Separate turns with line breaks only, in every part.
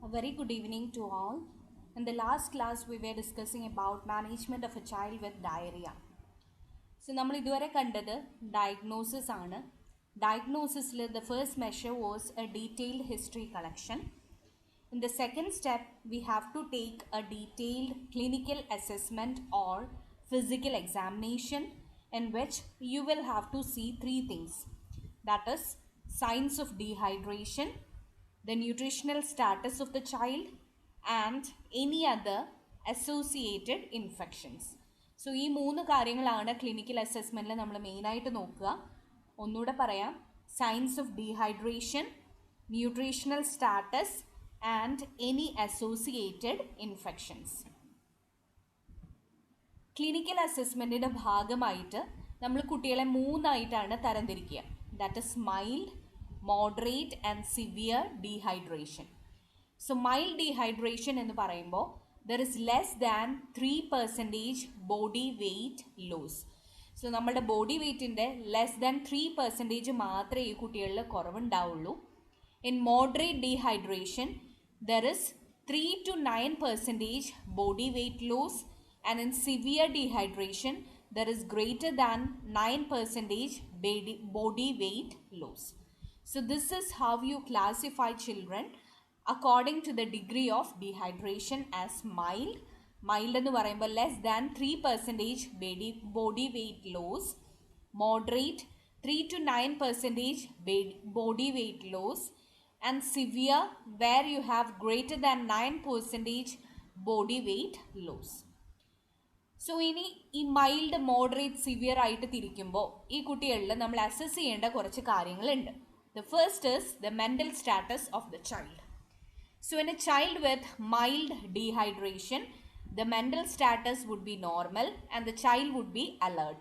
A very good evening to all. In the last class, we were discussing about management of a child with diarrhea. So, നമ്മൾ ഇതുവരെ കണ്ടത് diagnosis ആണ്. Diagnosisൽ the first measure was a detailed history collection. In the second step, we have to take a detailed clinical assessment or physical examination in which you will have to see three things. That is, signs of dehydration, the nutritional status of the child, and any other associated infections. So, ഈ മൂന്ന് കാര്യങ്ങളാണ് clinical അസസ്മെൻറ്റിൽ നമ്മൾ മെയിനായിട്ട് നോക്കുക. ഒന്നുകൂടെ പറയാം, signs of dehydration, nutritional status and any associated infections. Clinical അസസ്മെൻറ്റിൻ്റെ ഭാഗമായിട്ട് നമ്മൾ കുട്ടികളെ മൂന്നായിട്ടാണ് തരംതിരിക്കുക. That is mild, moderate and severe dehydration. So mild dehydration എന്ന് പറയുമ്പോൾ there is less than 3% body weight loss. So നമ്മുടെ ബോഡി വെയ്റ്റിൻ്റെ ലെസ് ദാൻ 3% മാത്രമേ ഈ കുട്ടികളിൽ കുറവുണ്ടാവുള്ളൂ. In moderate dehydration there is 3 to 9% body weight loss, and in severe dehydration there is greater than 9% body weight loss. So this is how you classify children according to the degree of dehydration as mild. Mild എന്ന് പറയുമ്പോൾ less than 3% body weight loss, moderate 3 to 9% body weight loss, and severe where you have greater than 9% body weight loss. So ഇനി ഈ mild, moderate, severe ആയിട്ട് തിരിക്കുമ്പോൾ ഈ കുട്ടികളിൽ നമ്മൾ assess ചെയ്യേണ്ട കുറച്ച് കാര്യങ്ങളുണ്ട്. The first is the mental status of the child. So in a child with mild dehydration, the mental status would be normal and the child would be alert.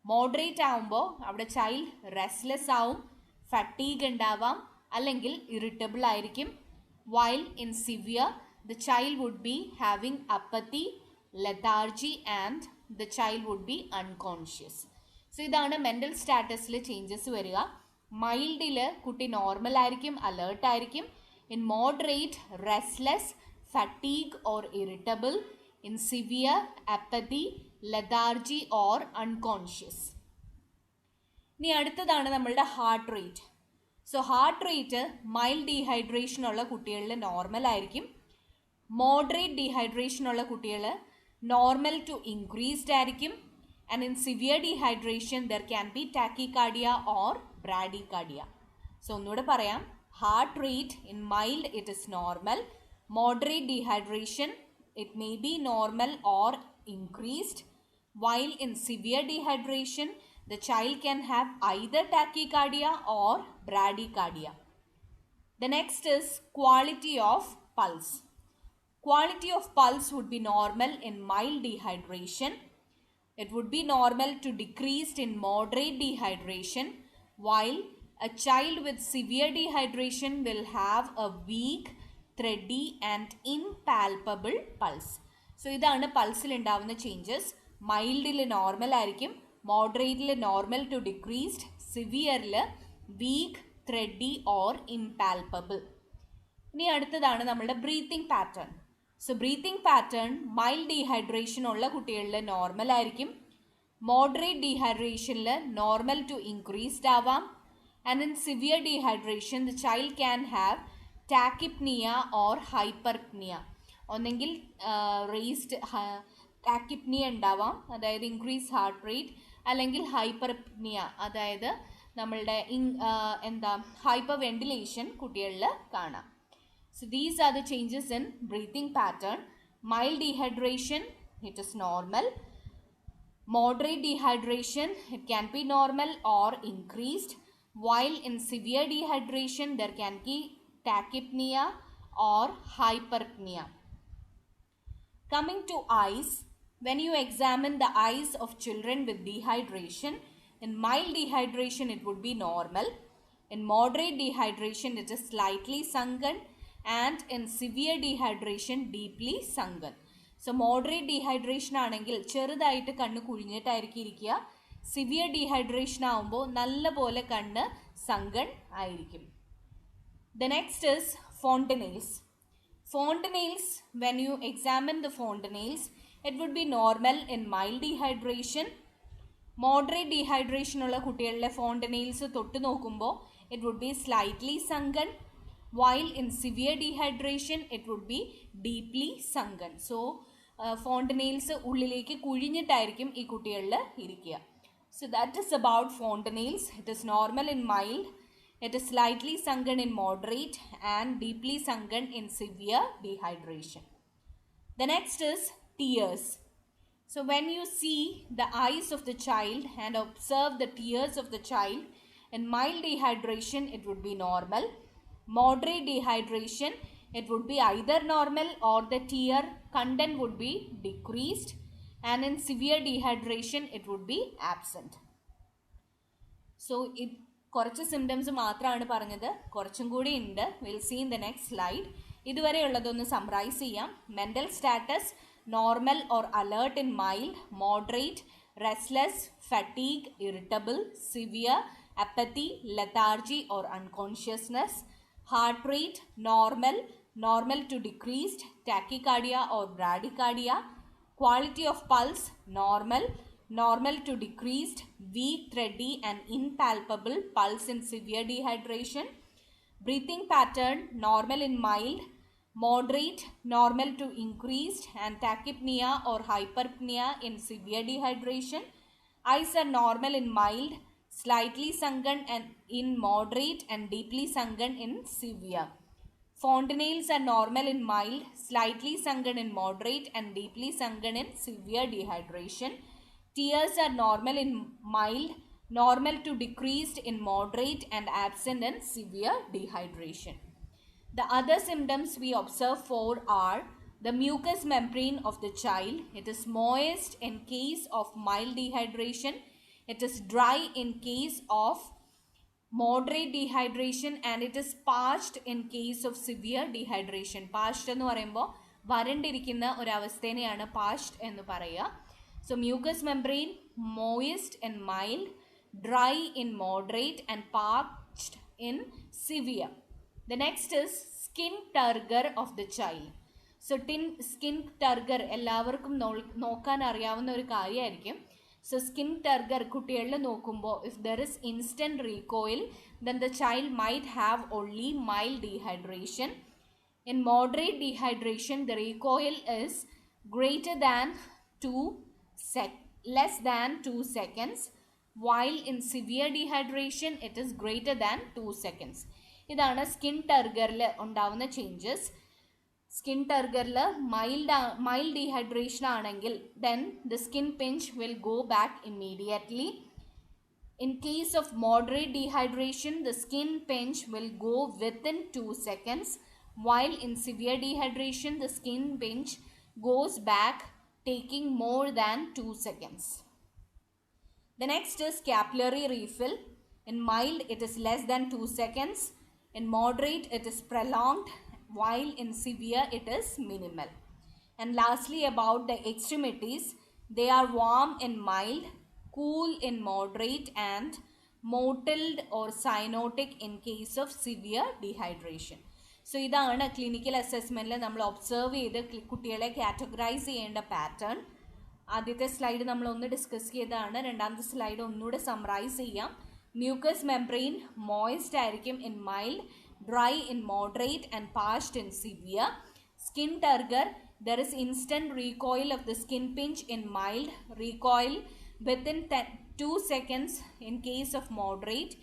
Moderate ആവുമ്പോൾ അവിടെ ചൈൽഡ് റെസ്റ്റ്ലെസ് ആവും, ഫട്ടീഗ് ഉണ്ടാവാം, അല്ലെങ്കിൽ irritable ആയിരിക്കും. While in severe, the child would be having apathy, lethargy and the child would be unconscious. So ഇതാണ് mental സ്റ്റാറ്റസിൽ changes വരിക. മൈൽഡിൽ കുട്ടി നോർമൽ ആയിരിക്കും, അലേർട്ട് ആയിരിക്കും. In moderate restless, fatigue or irritable. In severe apathy, lethargy or unconscious. ഇനി അടുത്തതാണ് നമ്മളുടെ heart rate. So heart rate mild ഡീഹൈഡ്രേഷനുള്ള കുട്ടികളിൽ നോർമൽ ആയിരിക്കും. മോഡറേറ്റ് ഡീഹൈഡ്രേഷനുള്ള കുട്ടികൾ നോർമൽ ടു ഇൻക്രീസ്ഡ് ആയിരിക്കും. And in severe dehydration there can be tachycardia or bradycardia. So ഒന്നുകൂടെ പറയാം, heart rate in mild it is normal. Moderate dehydration it may be normal or increased. While in severe dehydration the child can have either tachycardia or bradycardia. The next is quality of pulse. Quality of pulse would be normal in mild dehydration. It would be normal to decreased in moderate dehydration, while a child with severe dehydration will have a weak, thready and impalpable pulse. So ഇതാണ് പൾസിൽ ഉണ്ടാവുന്ന changes. മൈൽഡിൽ normal ആയിരിക്കും, മോഡറേറ്റിൽ normal to decreased, സിവിയറിൽ weak, thready or impalpable. ഇനി അടുത്തതാണ് നമ്മളുടെ breathing pattern. So breathing pattern mild dehydration ഉള്ള കുട്ടികളിൽ നോർമൽ ആയിരിക്കും. മോഡറേറ്റ് ഡീഹൈഡ്രേഷനിൽ നോർമൽ ടു ഇൻക്രീസ്ഡ് ആവാം. And in severe dehydration the child can have tachypnea or hyperpnea. ഒന്നെങ്കിൽ റേസ്ഡ് ടാക്കിപ്നിയ ഉണ്ടാവാം, അതായത് ഇൻക്രീസ് ഹാർട്ട് റേറ്റ്, അല്ലെങ്കിൽ ഹൈപ്പർപ്നിയ, അതായത് നമ്മളുടെ ഹൈപ്പർ വെന്റിലേഷൻ കുട്ടികളിൽ കാണാം. So these are the changes in breathing pattern. Mild dehydration, it is normal. Moderate dehydration, it can be normal or increased. While in severe dehydration, there can be tachypnea or hyperpnea. Coming to eyes, when you examine the eyes of children with dehydration, in mild dehydration, it would be normal. In moderate dehydration, it is slightly sunken. And in severe dehydration deeply sunken. So moderate dehydration ആണെങ്കിൽ ചെറുതായിട്ട് കണ്ണ് കുഴിഞ്ഞിട്ടായിരിക്കും ഇരിക്കുക. Severe dehydration ആകുമ്പോൾ നല്ല പോലെ കണ്ണ് സങ്കൺ ആയിരിക്കും. The next is fontanelles. Fontanelles, when you examine the fontanelles, it would be normal in mild dehydration. Moderate dehydration ഉള്ള കുട്ടികളിലെ fontanelles തൊട്ട് നോക്കുമ്പോൾ it would be slightly sunken, while in severe dehydration it would be deeply sunken. So fontanelles ഉള്ളിലേക്ക് കുഴിഞ്ഞിട്ടായിരിക്കും ഈ കുട്ടികളിൽ ഇരിക്കുക. So that is about fontanelles. It is normal in mild, it is slightly sunken in moderate, and deeply sunken in severe dehydration. The next is tears. So when you see the eyes of the child and observe the tears of the child, in mild dehydration it would be normal. Moderate dehydration, it would be either normal or the tear content would be decreased, and in severe dehydration it would be absent. So it കുറച്ച് symptoms മാത്രമാണ് പറഞ്ഞത്, കുറച്ചും കൂടി ഉണ്ട്. Will see in the next slide. ഇതുവരെ ഉള്ളതൊന്ന് summarise ചെയ്യാം. Mental status normal or alert in mild, moderate, restless, fatigue, irritable, severe, apathy, lethargy or unconsciousness. Heart rate normal, normal to decreased, tachycardia or bradycardia. Quality of pulse normal, normal to decreased, weak, thready and impalpable pulse in severe dehydration. Breathing pattern normal in mild, moderate, normal to increased, and tachypnea or hyperpnea in severe dehydration. Eyes are normal in mild, slightly sunken and in moderate, and deeply sunken in severe. Fontanelles are normal in mild, slightly sunken in moderate, and deeply sunken in severe dehydration. Tears are normal in mild, normal to decreased in moderate, and absent in severe dehydration. The other symptoms we observe for are the mucous membrane of the child. It is moist in case of mild dehydration. It is dry in case of moderate dehydration, and it is parched in case of severe dehydration. Parched എന്ന് പറയുമ്പോൾ വരണ്ടിരിക്കുന്ന ഒരവസ്ഥേനെയാണ് parched എന്ന് പറയുക. So mucous membrane moist in mild, dry in moderate, and parched in severe. The next is skin turgor of the child. So skin turgor എല്ലാവർക്കും നോക്കാൻ അറിയാവുന്ന ഒരു കാര്യമായിരിക്കും. So skin turgor കുട്ടികളിൽ നോക്കുമ്പോൾ if there is instant recoil, then the child might have only mild dehydration. In moderate dehydration, the recoil is greater than less than 2 seconds, while in severe dehydration it is greater than 2 seconds. ഇതാണ് skin ടർഗറിൽ ഉണ്ടാവുന്ന changes. Skin ടർഗറിൽ mild dehydration ആണെങ്കിൽ then the skin pinch will go back immediately. In case of moderate dehydration, the skin pinch will go within 2 seconds, while in severe dehydration, the skin pinch goes back taking more than 2 seconds. The next is capillary refill. In mild, it is less than 2 seconds. In moderate, it is prolonged, while in severe, it is minimal. And lastly, about the extremities, they are warm in mild, cool in moderate, and mottled or cyanotic in case of severe dehydration. So ഇതാണ് clinical അസസ്മെൻറ്റിൽ നമ്മൾ observe ചെയ്ത് കുട്ടികളെ categorise ചെയ്യേണ്ട pattern. ആദ്യത്തെ slide നമ്മളൊന്ന് discuss ചെയ്തതാണ്. രണ്ടാമത്തെ slide ഒന്നുകൂടെ സമ്മറൈസ് ചെയ്യാം. മ്യൂക്കസ് മെംബ്രെയിൻ മോയിസ്റ്റ് ആയിരിക്കും in mild, dry in moderate, and parched in severe. Skin turgor, there is instant recoil of the skin pinch in mild, recoil within 2 seconds in case of moderate,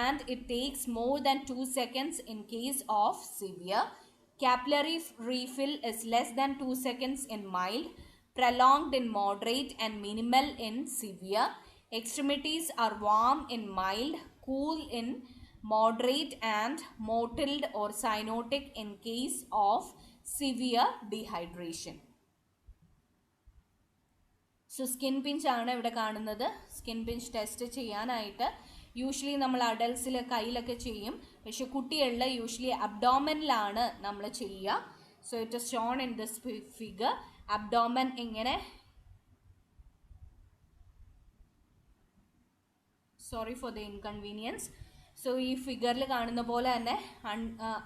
and it takes more than 2 seconds in case of severe. Capillary refill is less than 2 seconds in mild, prolonged in moderate, and minimal in severe. Extremities are warm in mild, cool in moderate, and mottled or cyanotic in case of severe dehydration. So skin pinch ആണ് ഇവിടെ കാണുന്നത്. Skin pinch test ചെയ്യാനായിട്ട് usually നമ്മൾ അഡൽട്സിൽ കയ്യിലൊക്കെ ചെയ്യും, പക്ഷെ കുട്ടികളിൽ usually അബ്ഡോമനിലാണ് നമ്മൾ ചെയ്യുക. So it is shown in this figure. Abdomen ഇങ്ങനെ, sorry for the inconvenience. So ഈ ഫിഗറിൽ കാണുന്ന പോലെ തന്നെ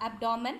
അബ്ഡോമൻ